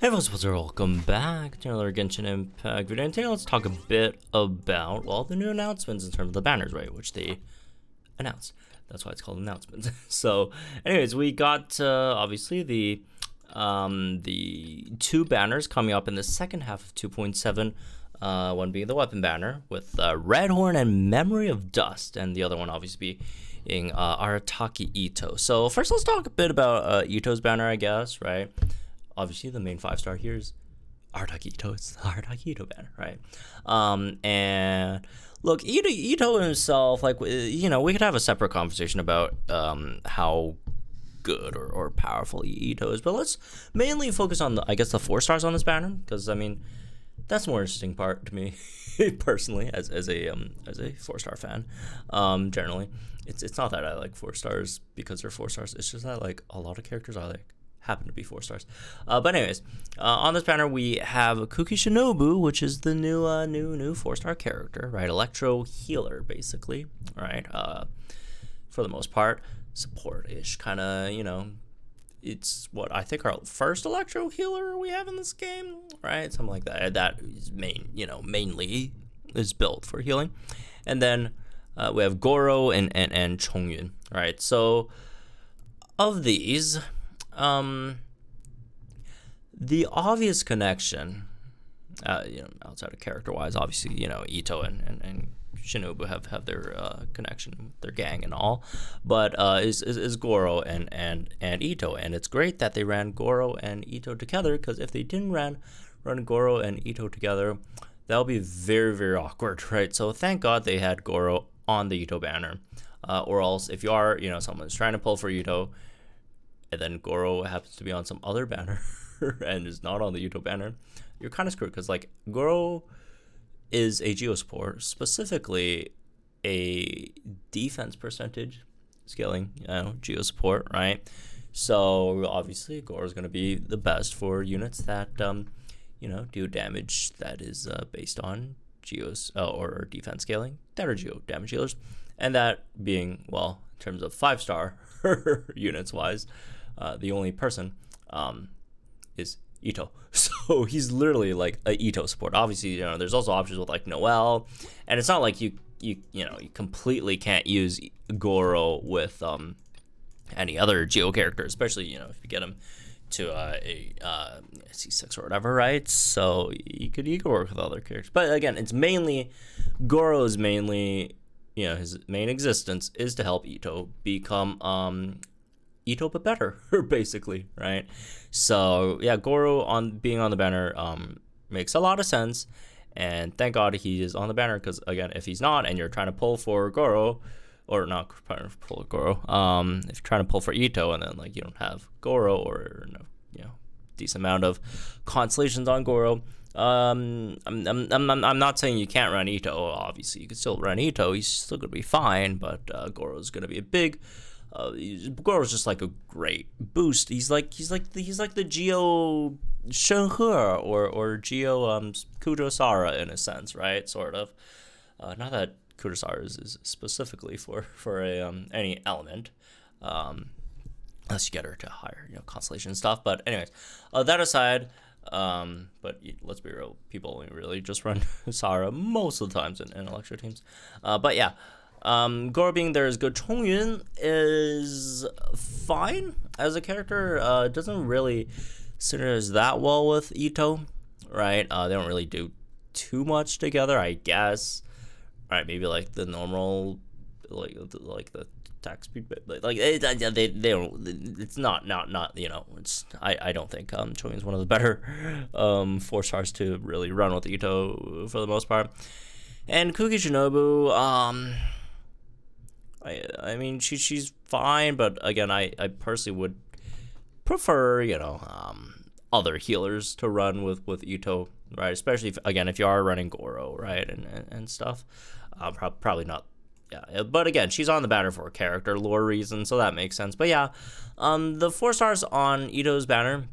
Hey folks, what's up? Welcome back to another Genshin Impact video. And today let's talk a bit about, well, the new announcements in terms of the banners, right? Which they announced. That's why it's called announcements. So, anyways, we got obviously the two banners coming up in the second half of 2.7. One being the weapon banner with Redhorn and Memory of Dust, and the other one obviously being Arataki Itto. So first, let's talk a bit about Itto's banner, I guess, right? Obviously, the main 5-star here is Arataki Itto. It's the Arataki Itto banner, right? And look, Itto himself, like, you know, we could have a separate conversation about how good or powerful Itto is, but let's mainly focus on I guess the 4 stars on this banner, because I mean that's the more interesting part to me personally as a 4-star fan. Generally, it's not that I like 4 stars because they're 4 stars. It's just that like a lot of characters I like happen to be 4 stars. But anyways, on this banner we have Kuki Shinobu, which is the new 4-star character, right? Electro healer, basically, right? For the most part, support-ish kind of, you know. It's what I think our first electro healer we have in this game, right? Something like that. That is mainly is built for healing. And then we have Goro and Chongyun, right? So of these, the obvious connection, outside of character-wise, obviously, Itto and Shinobu have their connection, their gang and all, but is Goro and Itto, and it's great that they ran Goro and Itto together, because if they didn't run Goro and Itto together, that would be very, very awkward, right? So thank God they had Goro on the Itto banner, or else if you are, someone's trying to pull for Itto, and then Goro happens to be on some other banner and is not on the Itto banner, you're kind of screwed, because like Goro is a geo support, specifically a defense percentage scaling, geo support, right? So obviously Goro is going to be the best for units that do damage that is based on geos or defense scaling that are geo damage healers, and that being, well, in terms of 5-star units wise, the only person is Itto. So he's literally like a Itto support. Obviously, there's also options with like Noelle, and it's not like you completely can't use Goro with any other Geo character, especially if you get him to a C6 or whatever, right? So you could work with other characters, but again, it's mainly Goro's his main existence is to help Itto become Itto but better, basically, right? So yeah, Goro being on the banner makes a lot of sense, and thank God he is on the banner, because again, if he's not and you're trying to pull for Goro, or not trying to pull Goro, if you're trying to pull for Itto and then like you don't have Goro, or decent amount of constellations on Goro, I'm not saying you can't run Itto. Obviously you can still run Itto, he's still gonna be fine, but Goro's gonna be a big Goro's just like a great boost. He's like the Geo Shenhe or Geo Kudosara in a sense, right? Sort of. Not that Kudosara is specifically for any element, unless you get her to higher constellation stuff. But anyways, that aside, but let's be real, people only really just run Sara most of the times in Electro teams. But yeah. Goro being there is good. Chongyun is fine as a character. Doesn't really synergize that well with Itto, right? They don't really do too much together, I guess. Right? Maybe like the normal, like the attack speed, but like they don't. It's not. It's I don't think Chongyun's one of the better 4 stars to really run with Itto for the most part. And Kuki Shinobu, I mean, she's fine, but again, I personally would prefer, other healers to run with Itto, right? Especially if you are running Goro, right, and stuff. Probably not. Yeah, but again, she's on the banner for a character lore reason, so that makes sense. But yeah, the 4 stars on Itto's banner,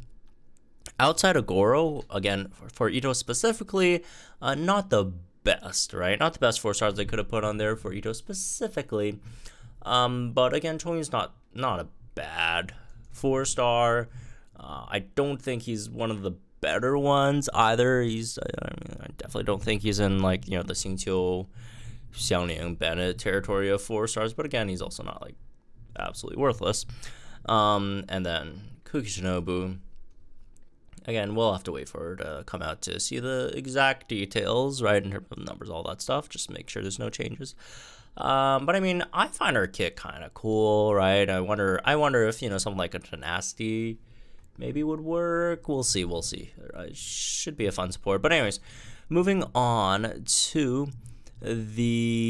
outside of Goro, again for Itto specifically, not the best, right? Not the best 4 stars they could have put on there for Itto specifically. But again, Chongyun's not a bad 4-star. I don't think he's one of the better ones either. I definitely don't think he's in like the Xingqiu, Xiaoning, Bennett territory of 4 stars. But again, he's also not like absolutely worthless. And then Kuki Shinobu. Again, we'll have to wait for her to come out to see the exact details, right, in terms of numbers, all that stuff, just to make sure there's no changes. But I mean, I find her kit kind of cool, right? I wonder if something like a tenacity maybe would work. We'll see. It should be a fun support. But anyways, moving on to the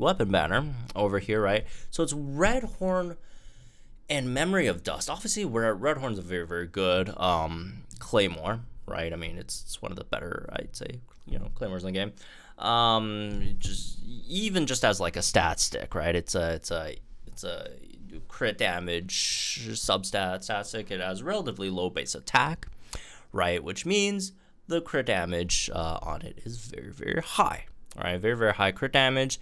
weapon banner over here, right? So it's Redhorn and Memory of Dust. Obviously, Redhorn's a very, very good claymore, right? I mean, it's one of the better, I'd say, claymores in the game. Just as like a stat stick, right? It's a crit damage substat stat stick. It has relatively low base attack, right? Which means the crit damage on it is very, very high, right? Very, very high crit damage.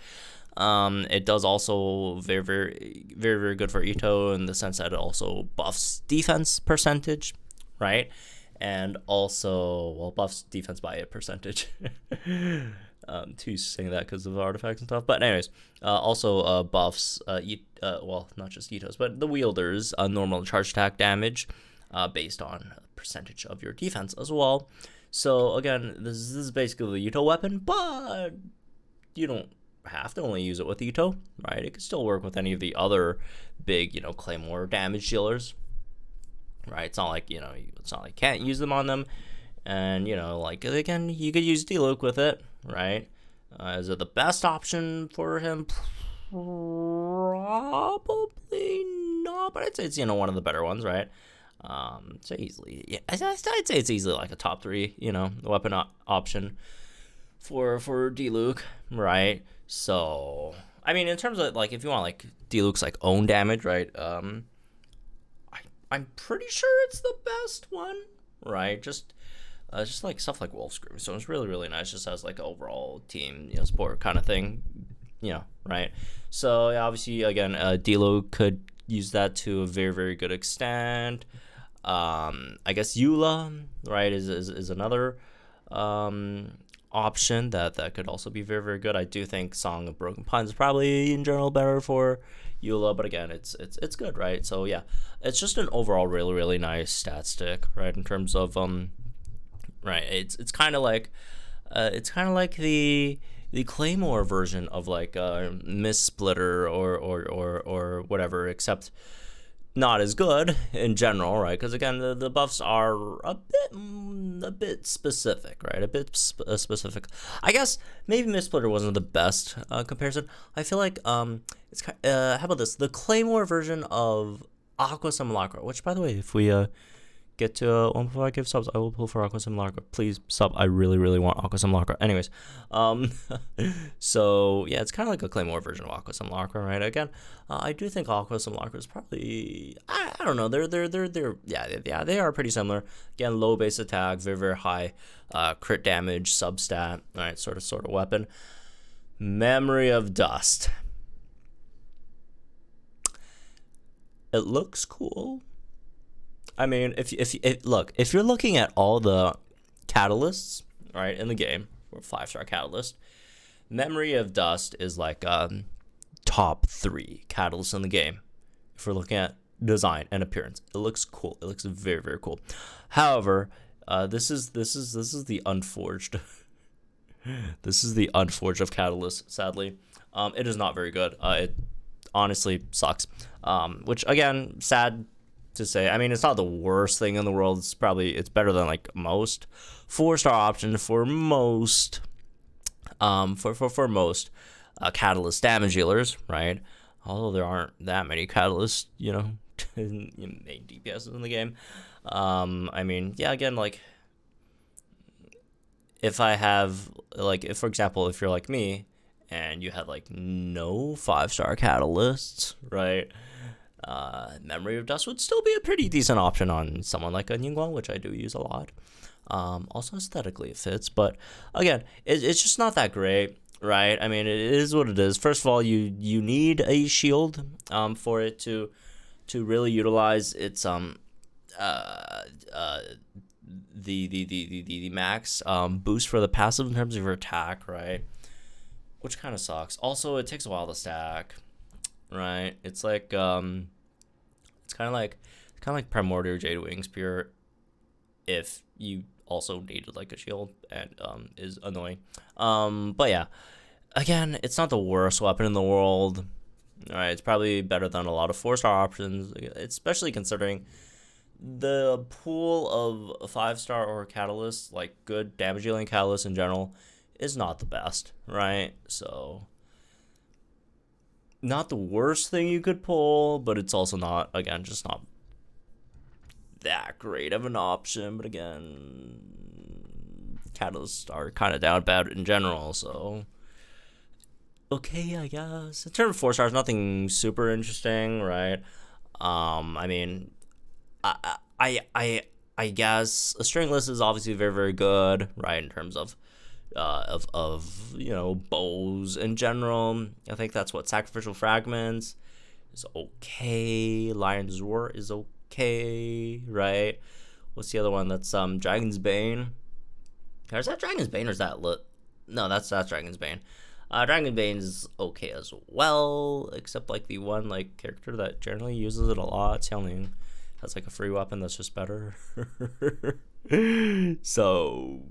It does also very, very, very, very good for Itto in the sense that it also buffs defense percentage, right? And also, buffs defense by a percentage. Too saying that because of artifacts and stuff. But anyways, also buffs, not just Itto's, but the wielders' normal charge attack damage based on percentage of your defense as well. So again, this is basically the Itto weapon, but you don't have to only use it with Itto, right? It can still work with any of the other big, claymore damage dealers, right? It's not like you can't use them on them, and again, you could use Diluc with it, right? Is it the best option for him? Probably not, but I'd say it's one of the better ones, right? So easily, yeah, I'd say it's easily like a top 3, weapon option for Diluc, right? So I mean, in terms of like if you want like Diluc's like own damage, right? I'm pretty sure it's the best one, right? Just like stuff like Wolf Scream. So it's really, really nice. Just as like overall team, support kind of thing, right? So yeah, obviously again, Diluc could use that to a very, very good extent. I guess Eula, right, is another option that could also be very, very good. I do think Song of Broken Pines is probably in general better for Eula, but again, it's good, right? So yeah, it's just an overall really, really nice stat stick, right? In terms of right, it's kind of like the Claymore version of like Miss Splitter or whatever, except not as good in general, right? Because again, the buffs are a bit specific, right? A bit specific. I guess maybe Miss Splitter wasn't the best comparison. I feel like it's how about this? The Claymore version of Aqua Simulacra, which by the way, if we get to 1.5 subs, I will pull for Aqua Simulacra. Please sub. I really, really want Aqua Simulacra. Anyways, so yeah, it's kind of like a Claymore version of Aqua Simulacra, right? Again, I do think Aqua Simulacra is probably I don't know. They're yeah, they are pretty similar. Again, low base attack, very, very high crit damage, substat, right? Sort of weapon. Memory of Dust. It looks cool. I mean, if you're looking at all the catalysts, right, in the game, or 5-star catalyst, Memory of Dust is like top 3 catalysts in the game. If we're looking at design and appearance, it looks cool. It looks very, very cool. However, this is the unforged. This is the unforged of catalysts. Sadly, it is not very good. It honestly sucks. Which again, sad to say. I mean, it's not the worst thing in the world. It's better than like most 4-star option for most for most catalyst damage dealers, right? Although there aren't that many catalysts, main DPSs in the game. I mean, yeah, again, like if I have if for example, if you're like me and you had like no 5-star catalysts, right? Memory of Dust would still be a pretty decent option on someone like a Ningguang, which I do use a lot. Also aesthetically it fits, but again, it's just not that great, right? I mean, it is what it is. First of all, you need a shield for it to to really utilize its uh, uh, the max boost for the passive in terms of your attack, right? Which kind of sucks. Also, it takes a while to stack, right? It's kind of like Primordial Jade Wing Spear if you also needed like a shield and is annoying. But yeah, again, it's not the worst weapon in the world. All right, it's probably better than a lot of 4-star options, especially considering the pool of 5-star or catalyst, like good damage dealing catalyst in general, is not the best, right? So not the worst thing you could pull, but it's also not, again, just not that great of an option. But again, catalysts are kind of down bad in general, so okay, I guess. In terms of 4 stars, nothing super interesting, right? I mean, I I I I guess a string list is obviously very very good, right? In terms of bows in general. I think that's what sacrificial fragments is okay. Lion's Roar is okay, right? What's the other one? That's Dragon's Bane. Or is that Dragon's Bane or is that lit? No, that's Dragon's Bane. Dragon Bane is okay as well, except like the one like character that generally uses it a lot, Xiaoling, has like a free weapon that's just better. So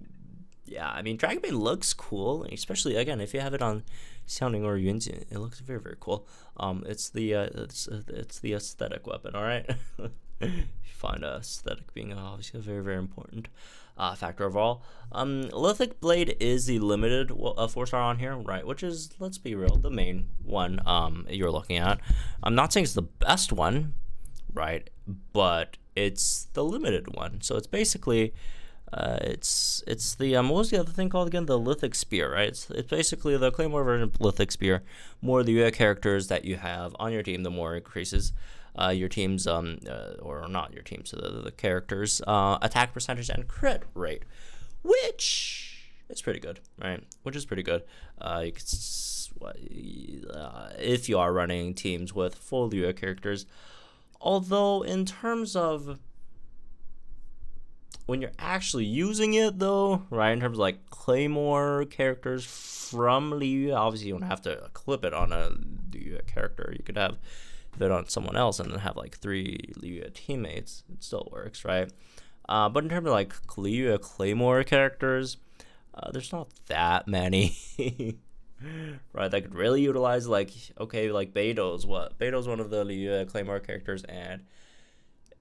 yeah, I mean Dragon Bane looks cool, especially again if you have it on Xiaoling or Yunjin, it looks very very cool. It's the aesthetic weapon, all right. You find aesthetic being obviously a very very important factor of all. Lithic Blade is the limited 4-star on here, right? Which is, let's be real, the main one you're looking at. I'm not saying it's the best one, right? But it's the limited one. So it's basically, it's the what was the other thing called again? The Lithic Spear, right? It's basically the Claymore version of Lithic Spear. More the characters that you have on your team, the more it increases your team's or not your team's, so the characters attack percentage and crit rate, which is pretty good, right? Which is pretty good. You could if you are running teams with full Liyue characters. Although in terms of when you're actually using it though, right, in terms of like Claymore characters from Liyue, obviously you don't have to clip it on a Liyue character. You could have it on someone else and then have like 3 Liyue teammates. It still works, right? But in terms of like Liyue Claymore characters, there's not that many, right? That could really utilize like, okay, like Beto's one of the Liyue Claymore characters, and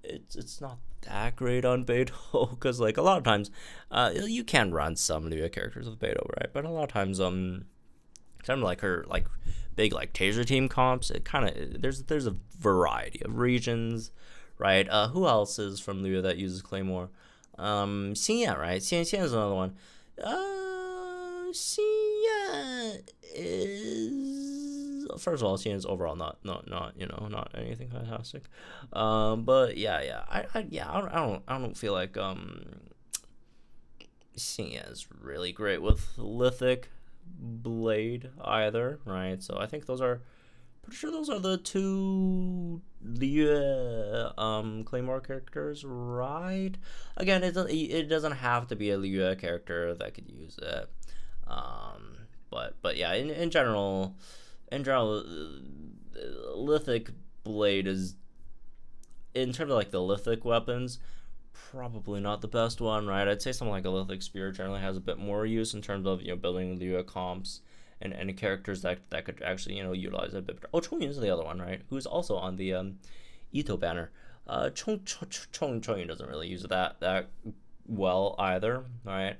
it's not that great on Beto because like a lot of times, you can run some Liyue characters with Beto, right? But a lot of times, kind of like her like big like taser team comps, it kind of there's a variety of regions, right? Who else is from Liyue that uses Claymore? Xingyan, right? Xingyan is another one. Xingyan is, first of all, Xingyan is overall not not anything fantastic. But yeah, I don't feel like Xingyan is really great with Lithic Blade either, right? So I think pretty sure those are the 2 Liyue Claymore characters, right? Again, it doesn't have to be a Liyue character that could use it. But yeah, in general, Lithic Blade is, in terms of like the Lithic weapons, probably not the best one, right? I'd say something like a Lithic Spear generally has a bit more use in terms of building Liyue comps and characters that could actually utilize it a bit better. Oh, Chongyun is the other one, right? Who's also on the Itto banner. Chongyun doesn't really use it that well either, right?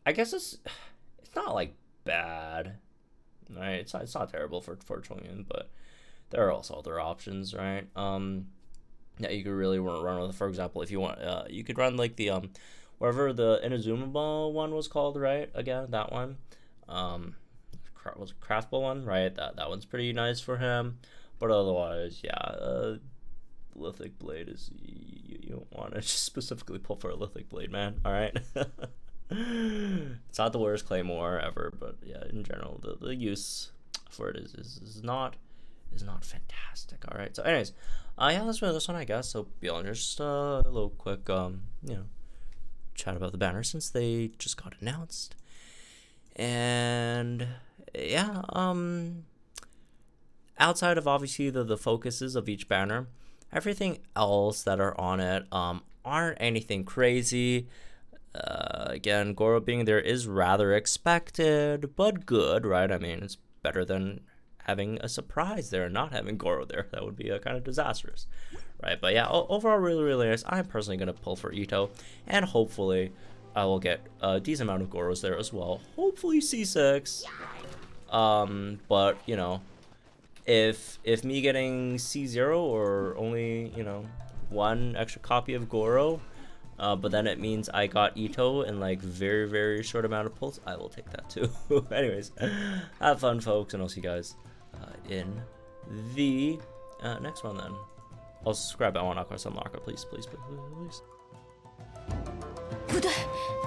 I guess it's not like bad, right? It's not terrible for Chongyun, but there are also other options, right? That you could really run with. For example, if you want, you could run like the whatever the Inazuma one was called, right? Again, that one, was it Craftball one, right? That one's pretty nice for him. But otherwise, yeah, Lithic Blade is, you don't want to specifically pull for a Lithic Blade, man. All right. It's not the worst Claymore ever, but yeah, in general, the use for it is not fantastic. fantastic. All right. So, anyways, yeah, that's really this one, I guess. So, beyond just a little quick, you know, chat about the banner since they just got announced. And yeah, outside of obviously the focuses of each banner, everything else that are on it aren't anything crazy. Again, Goro being there is rather expected, but good, right? I mean, it's better than having a surprise there and not having Goro there. That would be kind of disastrous, right? But yeah, overall, really, really nice. I'm personally going to pull for Itto, and hopefully I will get a decent amount of Goros there as well. Hopefully C6. But, you know, if me getting C0 or only, you know, one extra copy of Goro, but then it means I got Itto in like very, very short amount of pulls, I will take that too. Anyways, have fun, folks, and I'll see you guys in the next one then. Also subscribe. I want to unlock, please, please, please, please.